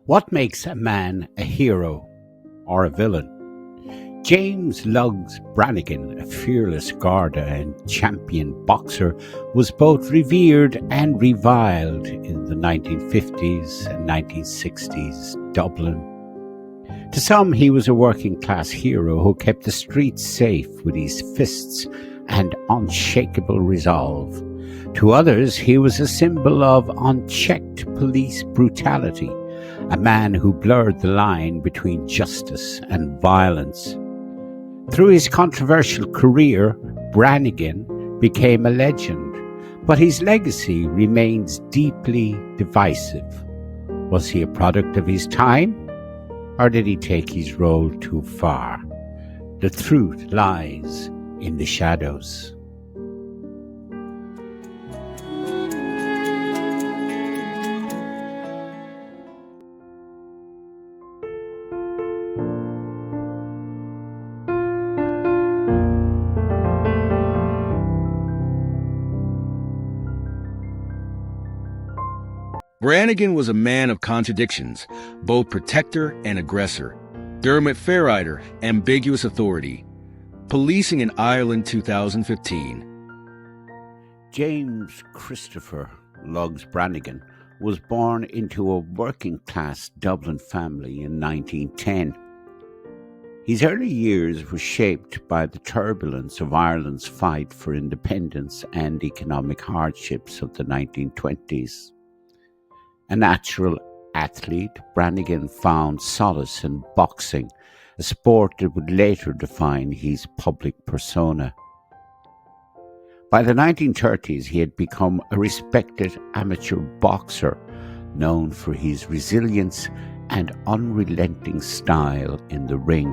What makes a man a hero or a villain? James Lugs Branigan, a fearless Garda and champion boxer, was both revered and reviled in the 1950s and 1960s Dublin. To some, he was a working-class hero who kept the streets safe with his fists and unshakable resolve. To others, he was a symbol of unchecked police brutality, a man who blurred the line between justice and violence. Through his controversial career, Branigan became a legend, but his legacy remains deeply divisive. Was he a product of his time, or did he take his role too far? The truth lies in the shadows. Branigan was a man of contradictions, both protector and aggressor. Dermot Fairrider, ambiguous authority. Policing in Ireland 2015. James Christopher Lugs Branigan was born into a working-class Dublin family in 1910. His early years were shaped by the turbulence of Ireland's fight for independence and economic hardships of the 1920s. A natural athlete, Branigan found solace in boxing, a sport that would later define his public persona. By the 1930s, he had become a respected amateur boxer, known for his resilience and unrelenting style in the ring.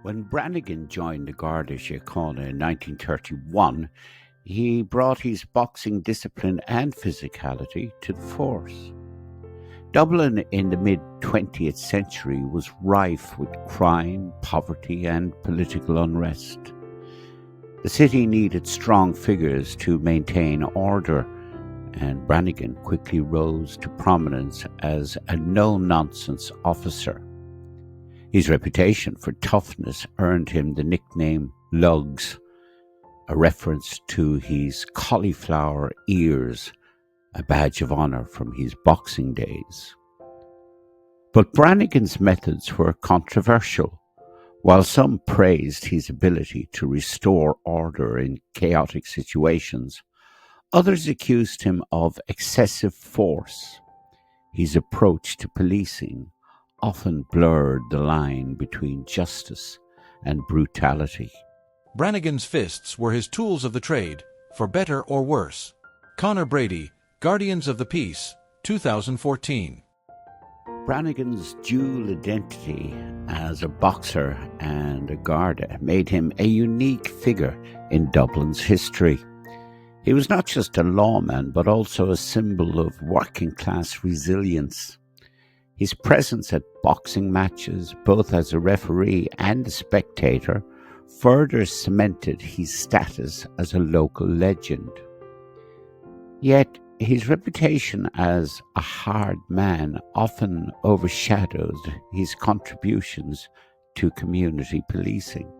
When Branigan joined the Garda Síochána in 1931, he brought his boxing discipline and physicality to the force. Dublin in the mid-20th century was rife with crime, poverty, and political unrest. The city needed strong figures to maintain order, and Branigan quickly rose to prominence as a no-nonsense officer. His reputation for toughness earned him the nickname Lugs, a reference to his cauliflower ears, a badge of honour from his boxing days. But Branigan's methods were controversial. While some praised his ability to restore order in chaotic situations, others accused him of excessive force. His approach to policing often blurred the line between justice and brutality. Branigan's fists were his tools of the trade, for better or worse. Conor Brady, Guardians of the Peace, 2014. Branigan's dual identity as a boxer and a Garda made him a unique figure in Dublin's history. He was not just a lawman, but also a symbol of working-class resilience. His presence at boxing matches, both as a referee and a spectator, further cemented his status as a local legend. Yet his reputation as a hard man often overshadowed his contributions to community policing.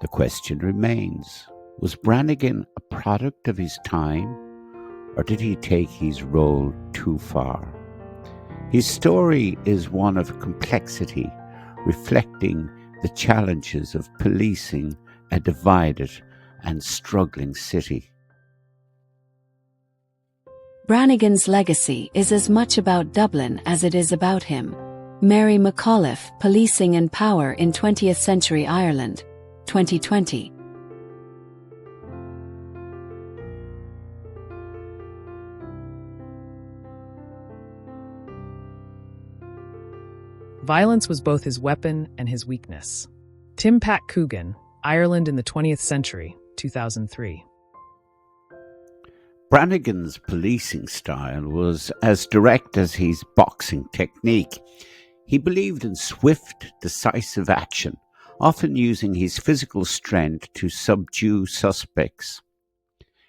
The question remains, was Branigan a product of his time, or did he take his role too far? His story is one of complexity, reflecting the challenges of policing a divided and struggling city. Branigan's legacy is as much about Dublin as it is about him. Mary McAuliffe, Policing and Power in 20th Century Ireland, 2020. Violence was both his weapon and his weakness. Tim Pat Coogan, Ireland in the 20th Century, 2003. Branigan's policing style was as direct as his boxing technique. He believed in swift, decisive action, often using his physical strength to subdue suspects.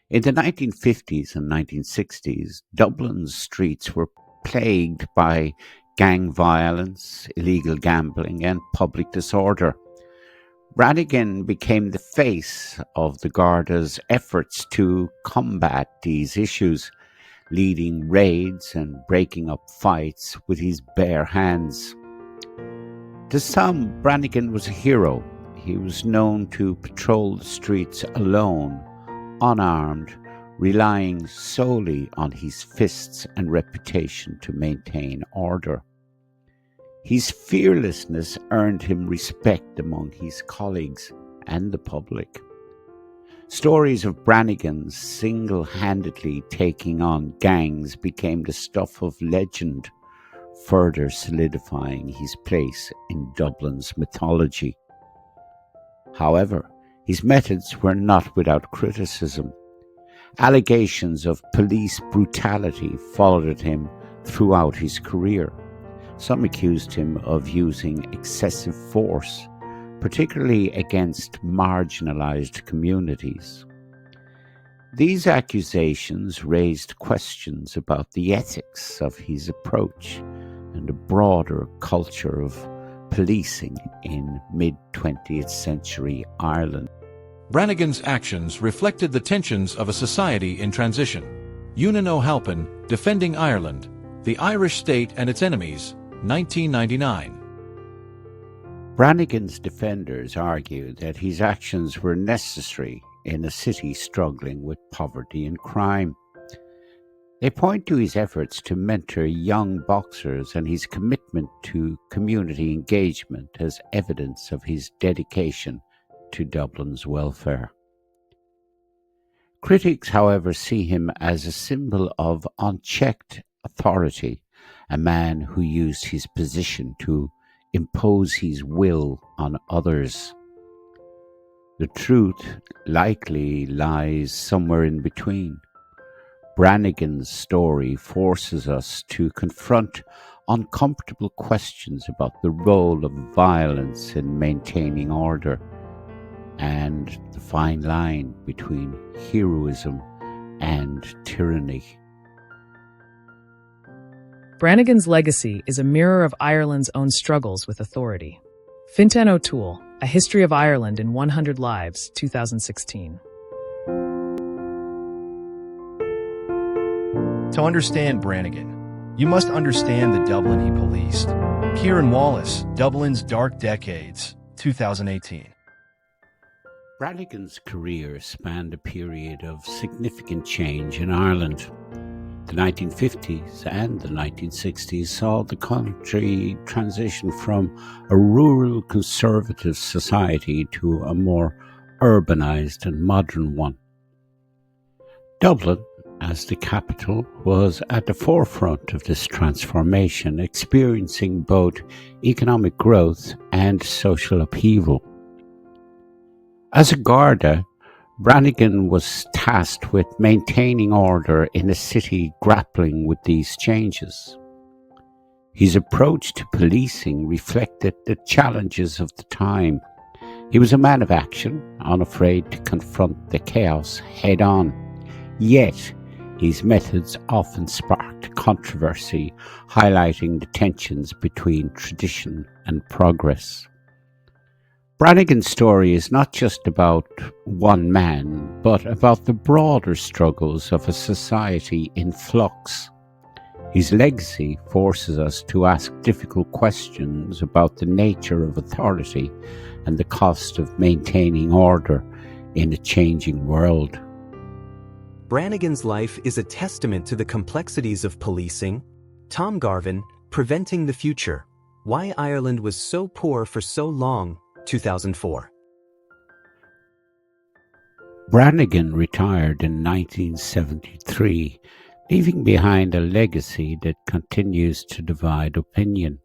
In the 1950s and 1960s, Dublin's streets were plagued by gang violence, illegal gambling, and public disorder. Branigan became the face of the Garda's efforts to combat these issues, leading raids and breaking up fights with his bare hands. To some, Branigan was a hero. He was known to patrol the streets alone, unarmed, relying solely on his fists and reputation to maintain order. His fearlessness earned him respect among his colleagues and the public. Stories of Branigan's single-handedly taking on gangs became the stuff of legend, further solidifying his place in Dublin's mythology. However, his methods were not without criticism. Allegations of police brutality followed him throughout his career. Some accused him of using excessive force, particularly against marginalized communities. These accusations raised questions about the ethics of his approach and the broader culture of policing in mid-20th century Ireland. Branigan's actions reflected the tensions of a society in transition. Ewan O'Halpin, Defending Ireland, The Irish State and Its Enemies, 1999. Branigan's defenders argued that his actions were necessary in a city struggling with poverty and crime. They point to his efforts to mentor young boxers and his commitment to community engagement as evidence of his dedication to Dublin's welfare. Critics, however, see him as a symbol of unchecked authority, a man who used his position to impose his will on others. The truth likely lies somewhere in between. Branigan's story forces us to confront uncomfortable questions about the role of violence in maintaining order and the fine line between heroism and tyranny. Branigan's legacy is a mirror of Ireland's own struggles with authority. Fintan O'Toole, A History of Ireland in 100 Lives, 2016. To understand Branigan, you must understand the Dublin he policed. Kieran Wallace, Dublin's Dark Decades, 2018. Branigan's career spanned a period of significant change in Ireland. The 1950s and the 1960s saw the country transition from a rural conservative society to a more urbanized and modern one. Dublin, as the capital, was at the forefront of this transformation, experiencing both economic growth and social upheaval. As a Garda, Branigan was tasked with maintaining order in a city grappling with these changes. His approach to policing reflected the challenges of the time. He was a man of action, unafraid to confront the chaos head-on. Yet, his methods often sparked controversy, highlighting the tensions between tradition and progress. Branigan's story is not just about one man, but about the broader struggles of a society in flux. His legacy forces us to ask difficult questions about the nature of authority and the cost of maintaining order in a changing world. Branigan's life is a testament to the complexities of policing. Tom Garvin, Preventing the Future, Why Ireland Was So Poor for So Long, 2004. Branigan retired in 1973, leaving behind a legacy that continues to divide opinion.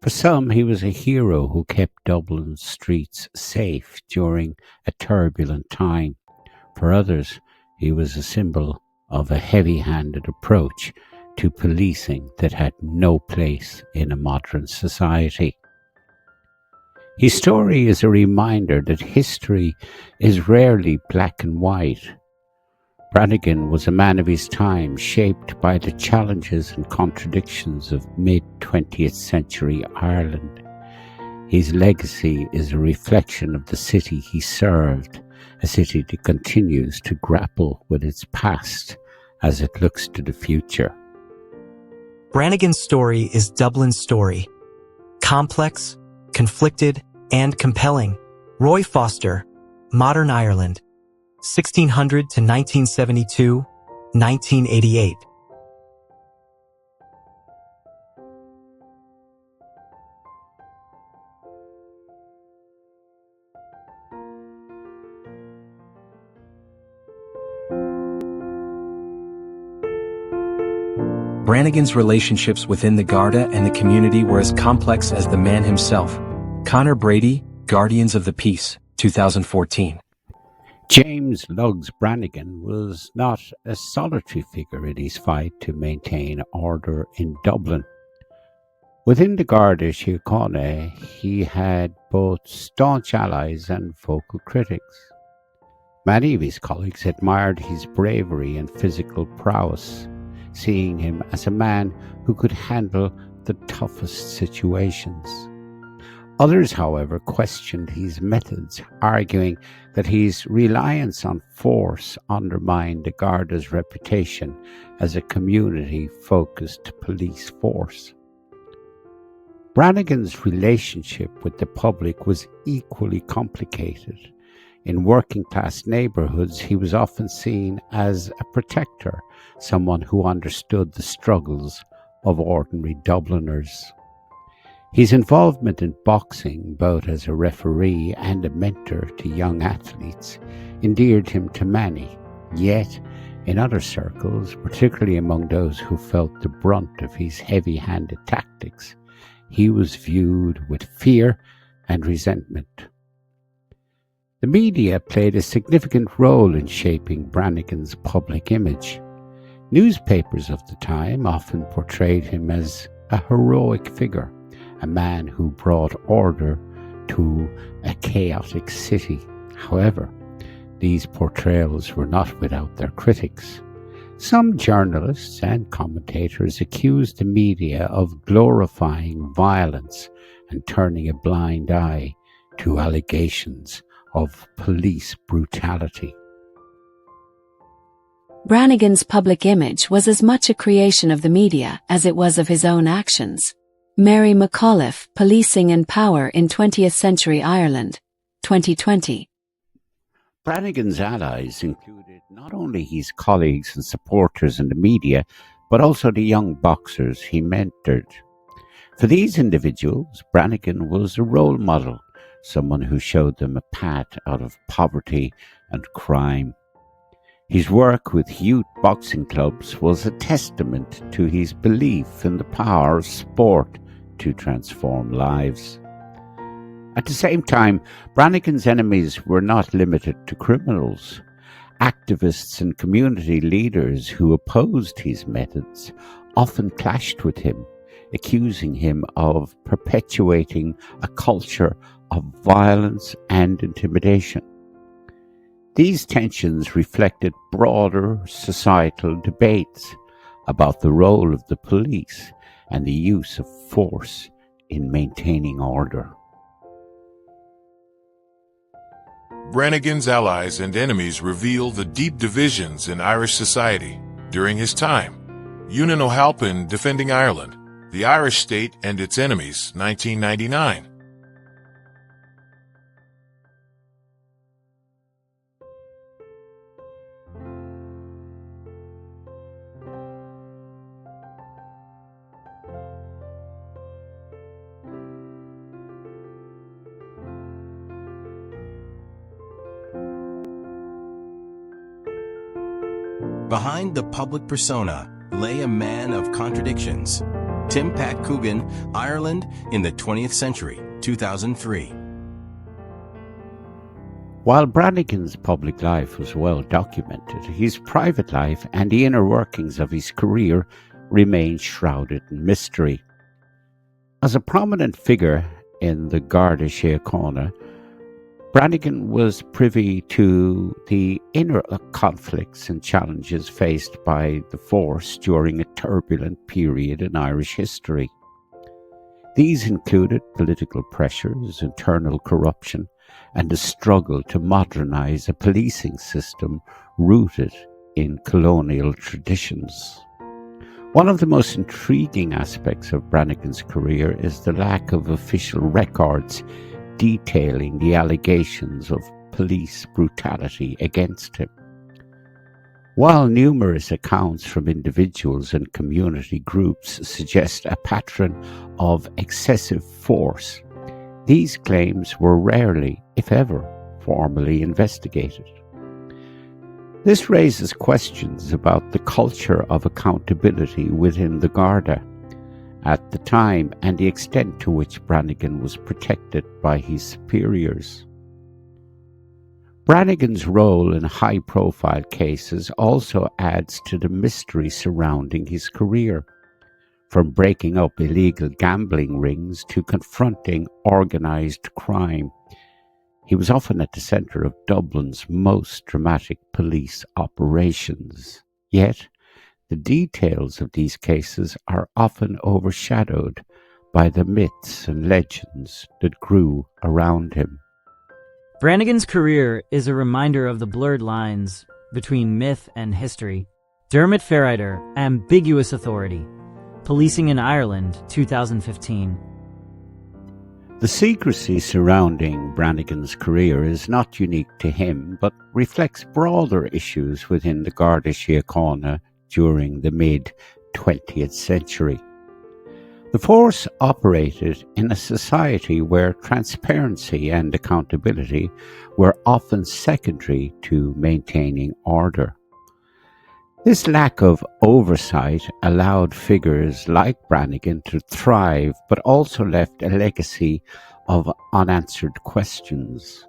For some, he was a hero who kept Dublin's streets safe during a turbulent time. For others, he was a symbol of a heavy-handed approach to policing that had no place in a modern society. His story is a reminder that history is rarely black and white. Branigan was a man of his time, shaped by the challenges and contradictions of mid-20th century Ireland. His legacy is a reflection of the city he served, a city that continues to grapple with its past as it looks to the future. Branigan's story is Dublin's story. Complex, conflicted, and compelling. Roy Foster, Modern Ireland, 1600 to 1972, 1988. Branigan's relationships within the Garda and the community were as complex as the man himself. Conor Brady, Guardians of the Peace, 2014. James Lugs Branigan was not a solitary figure in his fight to maintain order in Dublin. Within the Garda Síochána, he had both staunch allies and vocal critics. Many of his colleagues admired his bravery and physical prowess, seeing him as a man who could handle the toughest situations. Others, however, questioned his methods, arguing that his reliance on force undermined the Garda's reputation as a community-focused police force. Branigan's relationship with the public was equally complicated. In working-class neighbourhoods, he was often seen as a protector, someone who understood the struggles of ordinary Dubliners. His involvement in boxing, both as a referee and a mentor to young athletes, endeared him to many. Yet, in other circles, particularly among those who felt the brunt of his heavy-handed tactics, he was viewed with fear and resentment. The media played a significant role in shaping Branigan's public image. Newspapers of the time often portrayed him as a heroic figure, a man who brought order to a chaotic city. However, these portrayals were not without their critics. Some journalists and commentators accused the media of glorifying violence and turning a blind eye to allegations of police brutality. Branigan's public image was as much a creation of the media as it was of his own actions. Mary McAuliffe, Policing and Power in 20th Century Ireland, 2020. Branigan's allies included not only his colleagues and supporters in the media, but also the young boxers he mentored. For these individuals, Branigan was a role model, someone who showed them a path out of poverty and crime. His work with youth boxing clubs was a testament to his belief in the power of sport to transform lives. At the same time, Branigan's enemies were not limited to criminals. Activists and community leaders who opposed his methods often clashed with him, accusing him of perpetuating a culture of violence and intimidation. These tensions reflected broader societal debates about the role of the police and the use of force in maintaining order. Branigan's allies and enemies reveal the deep divisions in Irish society during his time. Ewan O'Halpin, Defending Ireland, The Irish State and Its Enemies, 1999. Behind the public persona lay a man of contradictions. Tim Pat Coogan, Ireland in the 20th Century, 2003. While Branigan's public life was well documented, his private life and the inner workings of his career remained shrouded in mystery. As a prominent figure in the Garda Síochána, Branigan was privy to the inner conflicts and challenges faced by the force during a turbulent period in Irish history. These included political pressures, internal corruption, and a struggle to modernise a policing system rooted in colonial traditions. One of the most intriguing aspects of Branigan's career is the lack of official records detailing the allegations of police brutality against him. While numerous accounts from individuals and community groups suggest a pattern of excessive force, these claims were rarely, if ever, formally investigated. This raises questions about the culture of accountability within the Garda at the time and the extent to which Branigan was protected by his superiors. Branigan's role in high-profile cases also adds to the mystery surrounding his career, from breaking up illegal gambling rings to confronting organised crime. He was often at the centre of Dublin's most dramatic police operations. Yet, the details of these cases are often overshadowed by the myths and legends that grew around him. Branigan's career is a reminder of the blurred lines between myth and history. Dermot Ferriter, Ambiguous Authority. Policing in Ireland, 2015. The secrecy surrounding Branigan's career is not unique to him, but reflects broader issues within the Garda Síochána during the mid-20th century. The force operated in a society where transparency and accountability were often secondary to maintaining order. This lack of oversight allowed figures like Branigan to thrive, but also left a legacy of unanswered questions.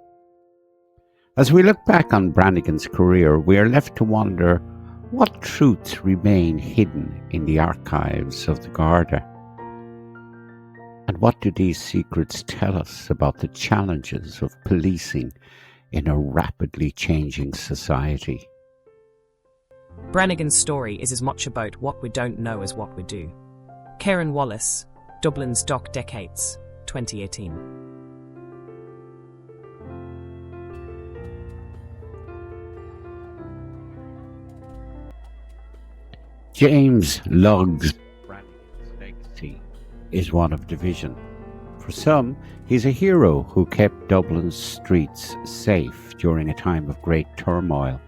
As we look back on Branigan's career, we are left to wonder what truths remain hidden in the archives of the Garda. And what do these secrets tell us about the challenges of policing in a rapidly changing society? Branigan's story is as much about what we don't know as what we do. Karen Wallace, Dublin's Doc Decades, 2018. James Lugs Branigan's legacy is one of division. For some, he's a hero who kept Dublin's streets safe during a time of great turmoil.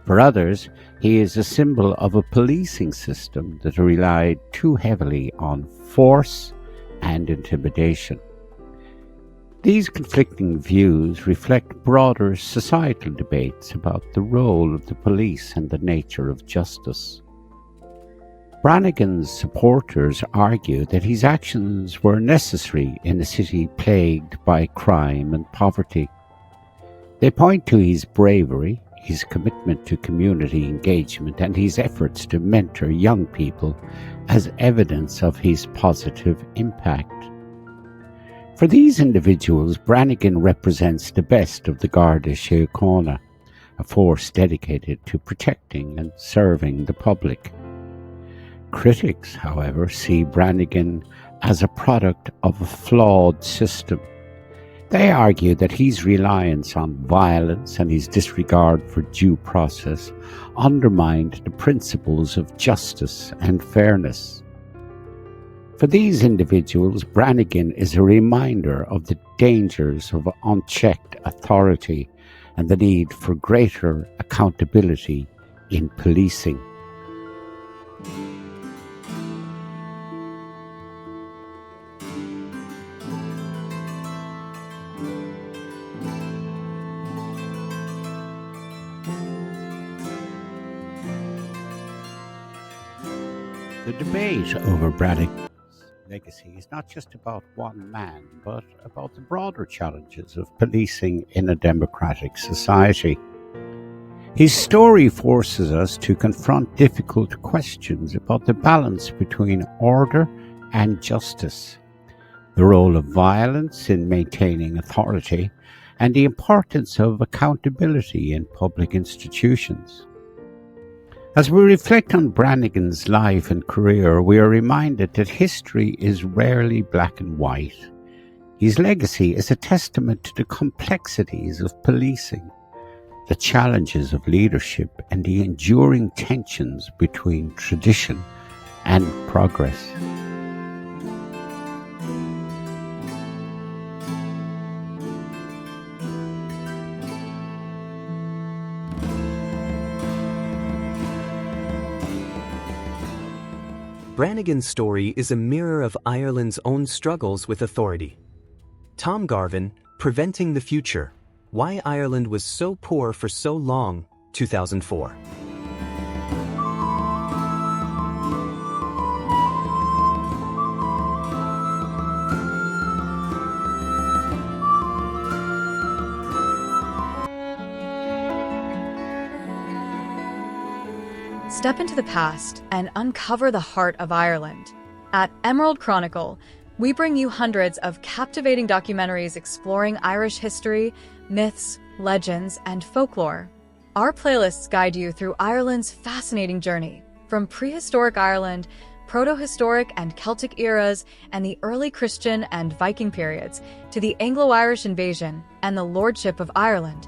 For others, he is a symbol of a policing system that relied too heavily on force and intimidation. These conflicting views reflect broader societal debates about the role of the police and the nature of justice. Branigan's supporters argue that his actions were necessary in a city plagued by crime and poverty. They point to his bravery, his commitment to community engagement, and his efforts to mentor young people as evidence of his positive impact. For these individuals, Branigan represents the best of the Garda Síochána, a force dedicated to protecting and serving the public. Critics, however, see Branigan as a product of a flawed system. They argue that his reliance on violence and his disregard for due process undermined the principles of justice and fairness. For these individuals, Branigan is a reminder of the dangers of unchecked authority and the need for greater accountability in policing. The debate over Branigan's legacy is not just about one man, but about the broader challenges of policing in a democratic society. His story forces us to confront difficult questions about the balance between order and justice, the role of violence in maintaining authority, and the importance of accountability in public institutions. As we reflect on Branigan's life and career, we are reminded that history is rarely black and white. His legacy is a testament to the complexities of policing, the challenges of leadership, and the enduring tensions between tradition and progress. Branigan's story is a mirror of Ireland's own struggles with authority. Tom Garvin, Preventing the Future, Why Ireland Was So Poor for So Long, 2004. Step into the past and uncover the heart of Ireland. At Emerald Chronicle, we bring you hundreds of captivating documentaries exploring Irish history, myths, legends, and folklore. Our playlists guide you through Ireland's fascinating journey, from prehistoric Ireland, proto-historic and Celtic eras, and the early Christian and Viking periods, to the Anglo-Irish invasion and the lordship of Ireland.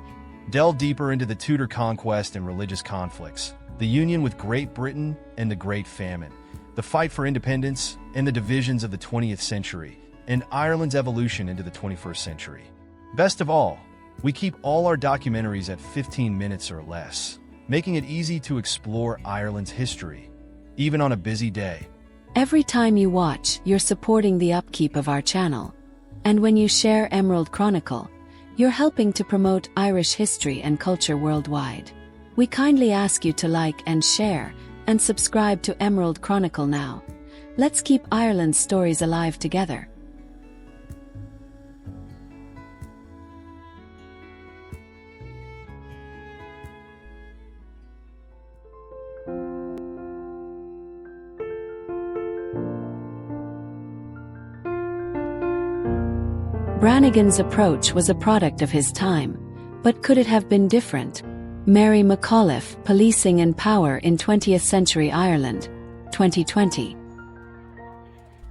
Delve deeper into the Tudor conquest and religious conflicts, the union with Great Britain and the Great Famine, the fight for independence and the divisions of the 20th century, and Ireland's evolution into the 21st century. Best of all, we keep all our documentaries at 15 minutes or less, making it easy to explore Ireland's history, even on a busy day. Every time you watch, you're supporting the upkeep of our channel. And when you share Emerald Chronicle, you're helping to promote Irish history and culture worldwide. We kindly ask you to like and share, and subscribe to Emerald Chronicle now. Let's keep Ireland's stories alive together. Branigan's approach was a product of his time, but could it have been different? Mary McAuliffe, Policing and Power in 20th Century Ireland, 2020.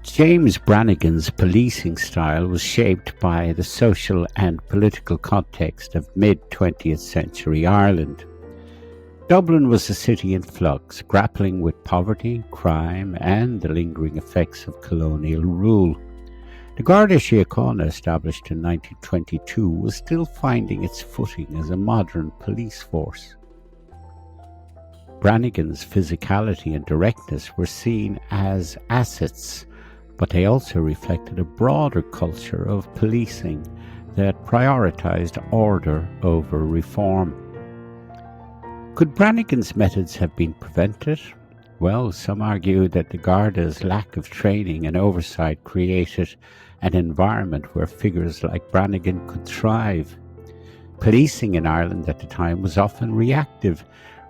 James Branigan's policing style was shaped by the social and political context of mid-20th century Ireland. Dublin was a city in flux, grappling with poverty, crime, and the lingering effects of colonial rule. The Garda Síochána, established in 1922, was still finding its footing as a modern police force. Branigan's physicality and directness were seen as assets, but they also reflected a broader culture of policing that prioritized order over reform. Could Branigan's methods have been prevented? Well, some argue that the Garda's lack of training and oversight created an environment where figures like Branigan could thrive. Policing in Ireland at the time was often reactive,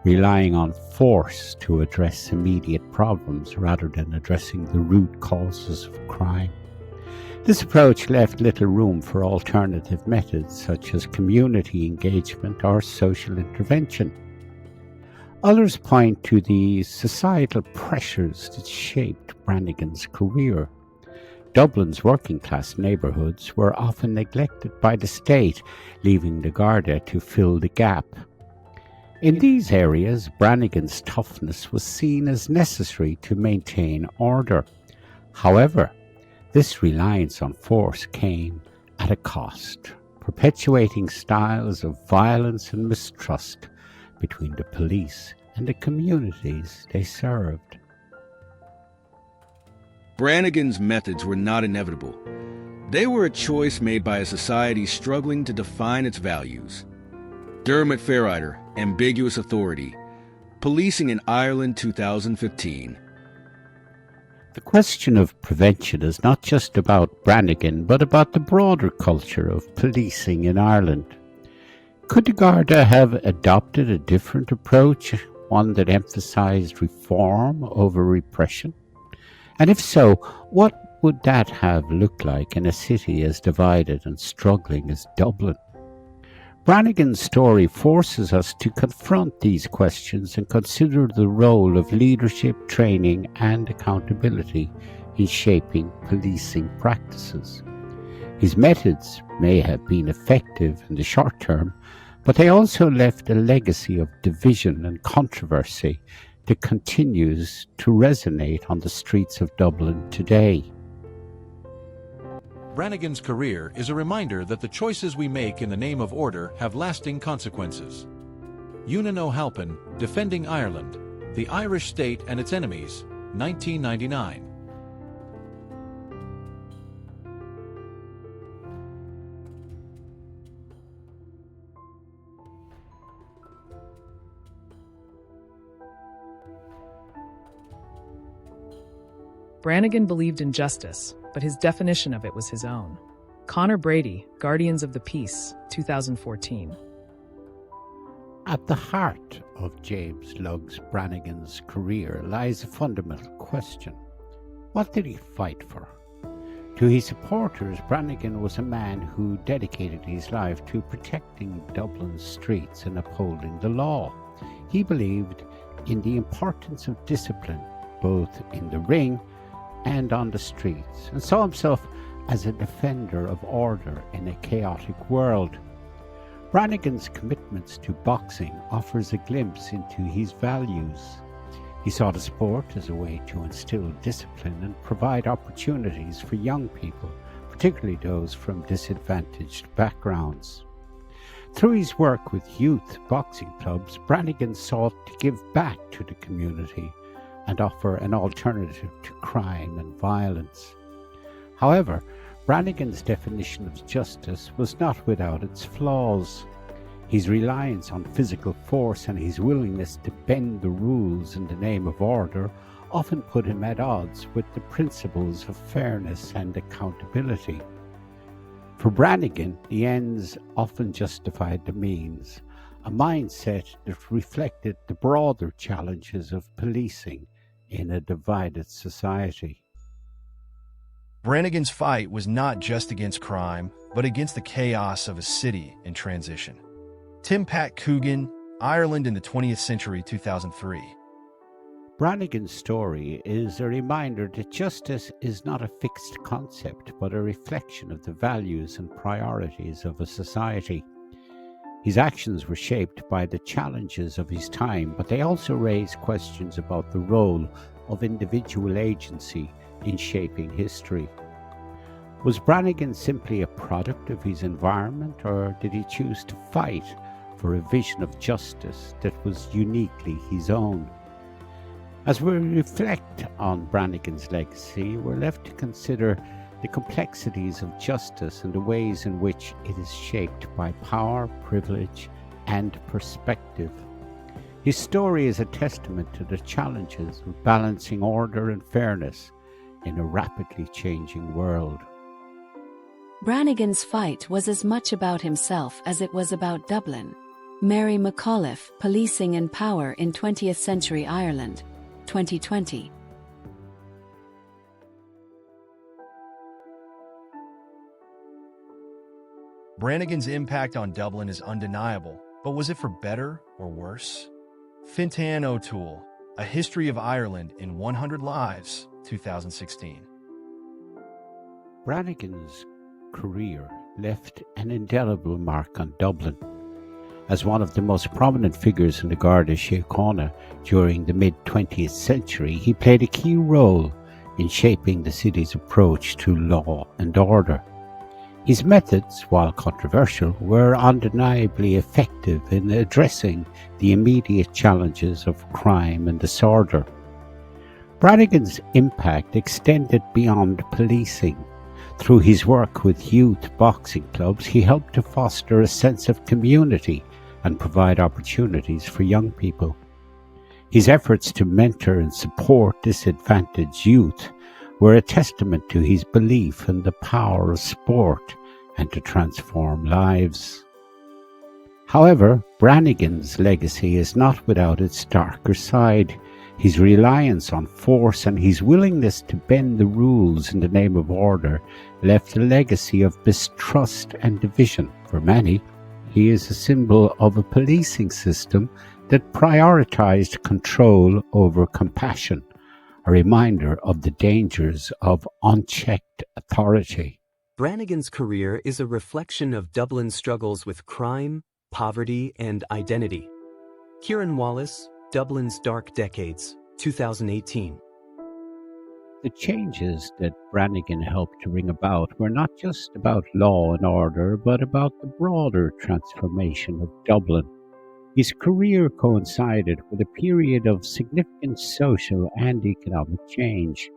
relying on force to address immediate problems rather than addressing the root causes of crime. This approach left little room for alternative methods such as community engagement or social intervention. Others point to the societal pressures that shaped Branigan's career. Dublin's working-class neighbourhoods were often neglected by the state, leaving the Garda to fill the gap. In these areas, Branigan's toughness was seen as necessary to maintain order. However, this reliance on force came at a cost, perpetuating styles of violence and mistrust between the police and the communities they served. Branigan's methods were not inevitable. They were a choice made by a society struggling to define its values. Dermot Fairrider, Ambiguous Authority, Policing in Ireland 2015. The question of prevention is not just about Branigan, but about the broader culture of policing in Ireland. Could the Garda have adopted a different approach, one that emphasized reform over repression? And if so, what would that have looked like in a city as divided and struggling as Dublin? Branigan's story forces us to confront these questions and consider the role of leadership, training, and accountability in shaping policing practices. His methods may have been effective in the short term, but they also left a legacy of division and controversy that continues to resonate on the streets of Dublin today. Branigan's career is a reminder that the choices we make in the name of order have lasting consequences. Eunan O'Halpin, Defending Ireland, The Irish State and Its Enemies, 1999. Branigan believed in justice, but his definition of it was his own. Conor Brady, Guardians of the Peace, 2014. At the heart of James Lugs Branigan's career lies a fundamental question. What did he fight for? To his supporters, Branigan was a man who dedicated his life to protecting Dublin's streets and upholding the law. He believed in the importance of discipline, both in the ring and on the streets, and saw himself as a defender of order in a chaotic world. Branigan's commitments to boxing offers a glimpse into his values. He saw the sport as a way to instill discipline and provide opportunities for young people, particularly those from disadvantaged backgrounds. Through his work with youth boxing clubs, Branigan sought to give back to the community and offer an alternative to crime and violence. However, Branigan's definition of justice was not without its flaws. His reliance on physical force and his willingness to bend the rules in the name of order often put him at odds with the principles of fairness and accountability. For Branigan, the ends often justified the means, a mindset that reflected the broader challenges of policing in a divided society. Branigan's fight was not just against crime, but against the chaos of a city in transition. Tim Pat Coogan, Ireland in the 20th Century, 2003. Branigan's story is a reminder that justice is not a fixed concept, but a reflection of the values and priorities of a society. His actions were shaped by the challenges of his time, but they also raised questions about the role of individual agency in shaping history. Was Branigan simply a product of his environment, or did he choose to fight for a vision of justice that was uniquely his own? As we reflect on Branigan's legacy, we're left to consider the complexities of justice and the ways in which it is shaped by power, privilege, and perspective. His story is a testament to the challenges of balancing order and fairness in a rapidly changing world. Branigan's fight was as much about himself as it was about Dublin. Mary McAuliffe, Policing and Power in 20th Century Ireland, 2020. Branigan's impact on Dublin is undeniable, but was it for better or worse? Fintan O'Toole, A History of Ireland in 100 Lives, 2016. Branigan's career left an indelible mark on Dublin. As one of the most prominent figures in the Garda Síochána during the mid-20th century, he played a key role in shaping the city's approach to law and order. His methods, while controversial, were undeniably effective in addressing the immediate challenges of crime and disorder. Branigan's impact extended beyond policing. Through his work with youth boxing clubs, he helped to foster a sense of community and provide opportunities for young people. His efforts to mentor and support disadvantaged youth were a testament to his belief in the power of sport and to transform lives. However, Branigan's legacy is not without its darker side. His reliance on force and his willingness to bend the rules in the name of order left a legacy of mistrust and division. For many, He is a symbol of a policing system that prioritized control over compassion, a reminder of the dangers of unchecked authority. Branigan's career is a reflection of Dublin's struggles with crime, poverty, and identity. Kieran Wallace, Dublin's Dark Decades, 2018. The changes that Branigan helped to bring about were not just about law and order, but about the broader transformation of Dublin. His career coincided with a period of significant social and economic change,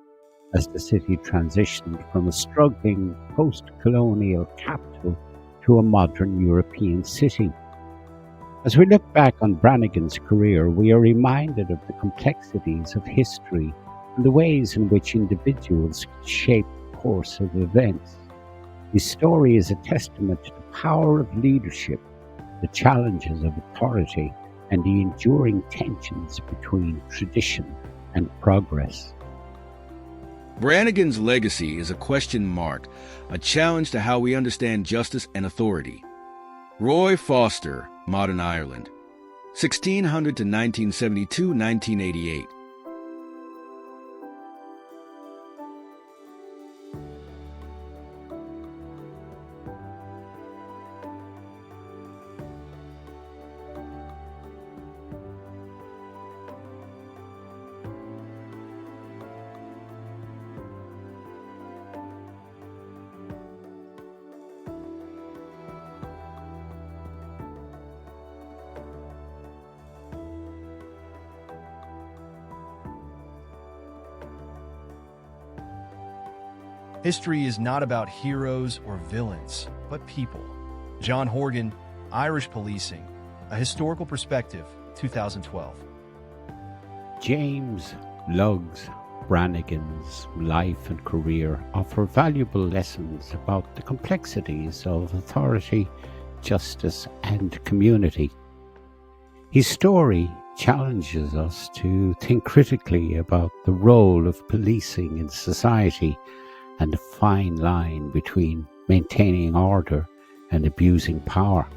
as the city transitioned from a struggling post-colonial capital to a modern European city. As we look back on Branigan's career, we are reminded of the complexities of history and the ways in which individuals shape the course of events. His story is a testament to the power of leadership, the challenges of authority, and the enduring tensions between tradition and progress. Branigan's legacy is a question mark, a challenge to how we understand justice and authority. Roy Foster, Modern Ireland, 1600 to 1972, 1988. History is not about heroes or villains, but people. John Horgan, Irish Policing, A Historical Perspective, 2012. James Lugs Branigan's life and career offer valuable lessons about the complexities of authority, justice, and community. His story challenges us to think critically about the role of policing in society and the fine line between maintaining order and abusing power.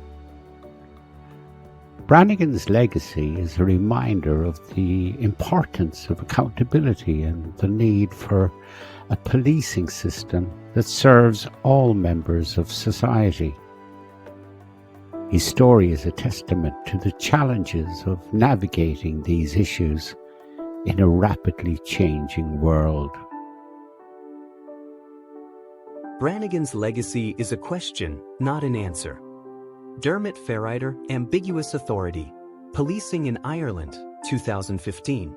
Branigan's legacy is a reminder of the importance of accountability and the need for a policing system that serves all members of society. His story is a testament to the challenges of navigating these issues in a rapidly changing world. Branigan's legacy is a question, not an answer. Dermot Ferriter, Ambiguous Authority, Policing in Ireland, 2015.